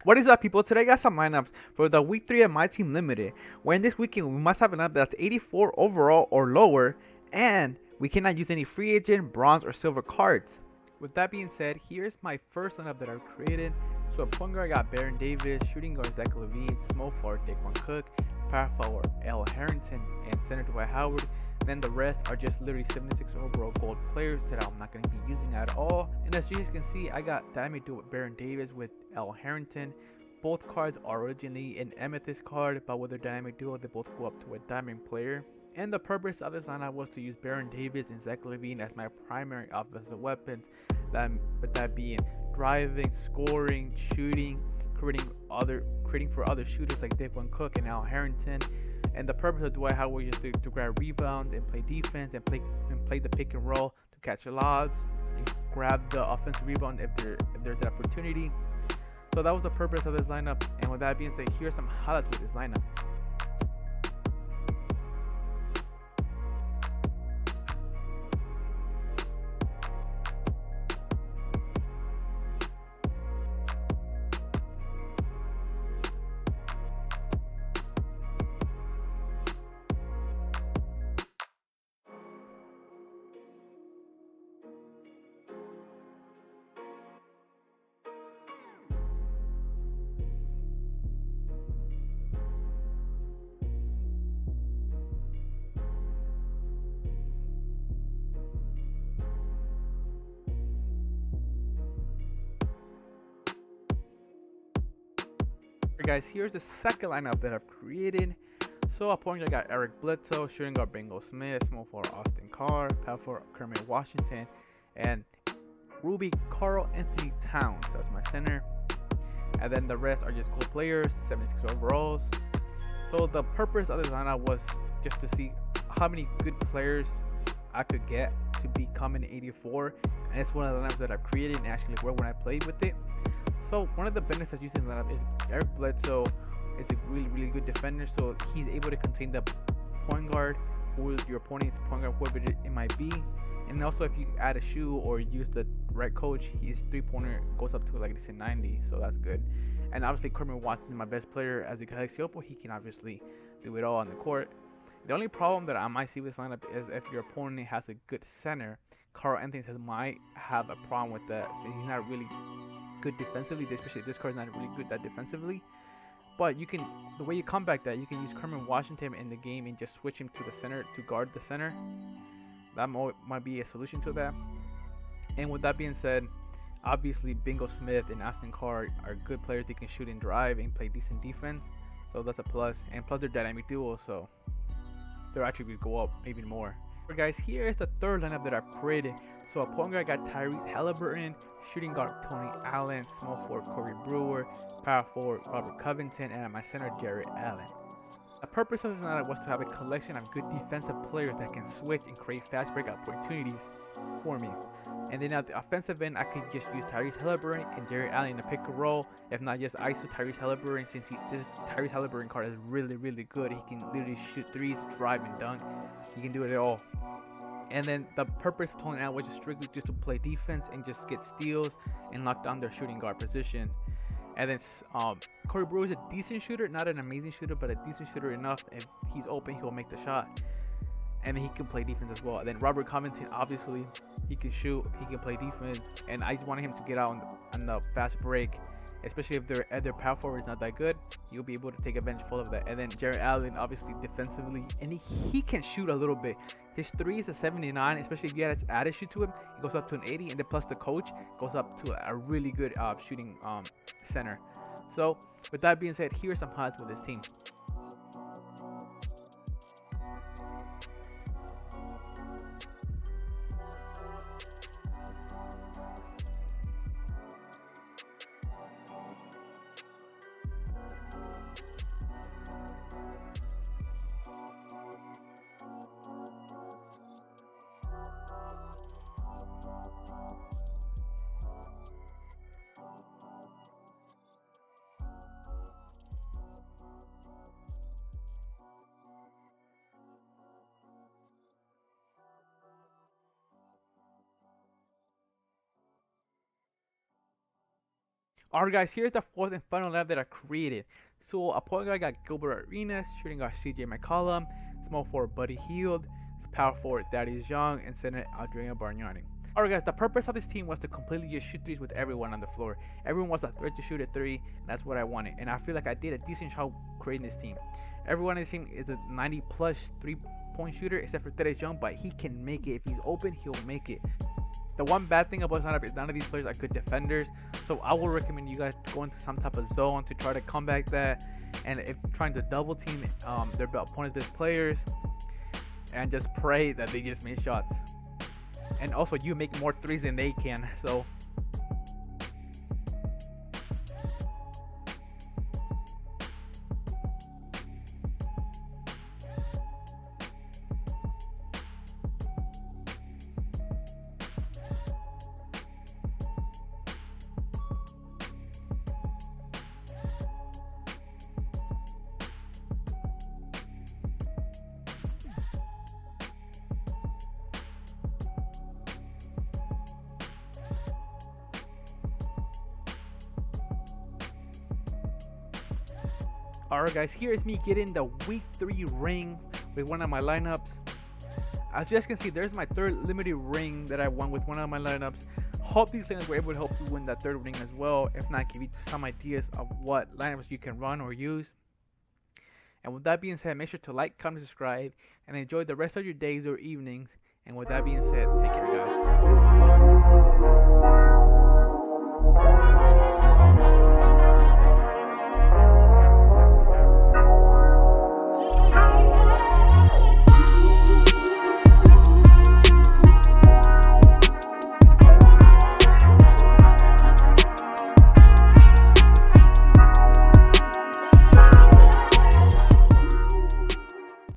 What is up, people? Today I got some lineups for the week 3 of My Team Limited, where in this weekend we must have an lineup that's 84 overall or lower, and we cannot use any free agent, bronze, or silver cards. With that being said, here's my first lineup that I've created. So at point guard I got Baron Davis, shooting guard Zach LaVine, small forward Daquan Cook, power forward L. Harrington, and center Dwight Howard. Then the rest are just literally 76 overall gold players that I'm not going to be using at all. And as you guys can see, I got Dynamite Duo with Baron Davis with L. Harrington. Both cards are originally an Amethyst card, but with their Dynamic Duo, they both go up to a Diamond player. And the purpose of this lineup was to use Baron Davis and Zach LaVine as my primary offensive weapons. With that being driving, scoring, shooting, creating for other shooters like Daquan Cook and Al Harrington. And the purpose of Dwight Howard is just to grab rebounds and play defense and play the pick and roll to catch lobs and grab the offensive rebound if there's an opportunity. So that was the purpose of this lineup. And with that being said, here's some highlights with this lineup. Guys, here's the second lineup that I've created. So at point guard I got Eric Bledsoe, shooting guard Bengal Smith, small forward Austin Carr, power forward Kermit Washington, and Ruby Carl Anthony Towns as my center. And then the rest are just gold players, 76 overalls. So the purpose of this lineup was just to see how many good players I could get to become an 84, and it's one of the lineups that I've created and actually worked when I played with it. So one of the benefits using the lineup is Eric Bledsoe is a really good defender, so he's able to contain the point guard, who your opponent's point guard, whoever it might be. And also if you add a shoe or use the right coach, his three-pointer goes up to like it's a 90, so that's good. And obviously Kermit Watson is my best player as a Galaxy Opal. He can obviously do it all on the court. The only problem that I might see with this lineup is if your opponent has a good center. Carl Anthony might have a problem with that, since he's not really good defensively, especially this card's not really good that defensively. But the way you combat that, you can use Kermit Washington in the game and just switch him to the center to guard the center. That might be a solution to that. And with that being said, obviously Bingo Smith and Austin Carr are good players. They can shoot and drive and play decent defense, so that's a plus. And plus they're dynamic duo, so their attributes go up even more. Guys, here is the third lineup that I've created. So at point guard I got Tyrese Halliburton, shooting guard Tony Allen, small forward Corey Brewer, power forward Robert Covington, and at my center Jarrett Allen. The purpose of this lineup was to have a collection of good defensive players that can switch and create fast break opportunities for me. And then at the offensive end, I could just use Tyrese Halliburton and Jarrett Allen in the pick and roll. If not, just ISO Tyrese Halliburton, since this Tyrese Halliburton card is really good. He can literally shoot threes, drive, and dunk. He can do it all. And then the purpose of Tony Allen was just strictly just to play defense and just get steals and lock down their shooting guard position. And then Corey Brewer is a decent shooter, not an amazing shooter, but a decent shooter enough. If he's open, he'll make the shot. And then he can play defense as well. And then Robert Covington, obviously, he can shoot, he can play defense. And I just wanted him to get out on the fast break, especially if their power forward is not that good. You'll be able to take advantage full of that. And then Jarrett Allen, obviously defensively, and he can shoot a little bit. His 3 is a 79, especially if you add a shoot to him, it goes up to an 80, and then plus the coach goes up to a really good shooting center. So with that being said, here's some highlights with this team. Alright guys, here's the fourth and final lineup that I created. So a point guard got Gilbert Arenas, shooting guard CJ McCollum, small forward Buddy Hield, power forward Thaddeus Young, and center Adrian Bargnani. Alright guys, the purpose of this team was to completely just shoot threes with everyone on the floor. Everyone was a threat to shoot a three, and that's what I wanted. And I feel like I did a decent job creating this team. Everyone on this team is a 90 plus 3-point shooter except for Thaddeus Young, but he can make it. If he's open, he'll make it. The one bad thing about this lineup is none of these players are good defenders, so I will recommend you guys go into some type of zone to try to combat that, and if trying to double team their opponent's best players, and just pray that they just make shots. And also, you make more threes than they can, so. Alright guys, here's me getting the week 3 ring with one of my lineups. As you guys can see, there's my third limited ring that I won with one of my lineups. Hope these lineups were able to help you win that third ring as well. If not, give you some ideas of what lineups you can run or use. And with that being said, make sure to like, comment, subscribe, and enjoy the rest of your days or evenings. And with that being said, take care guys.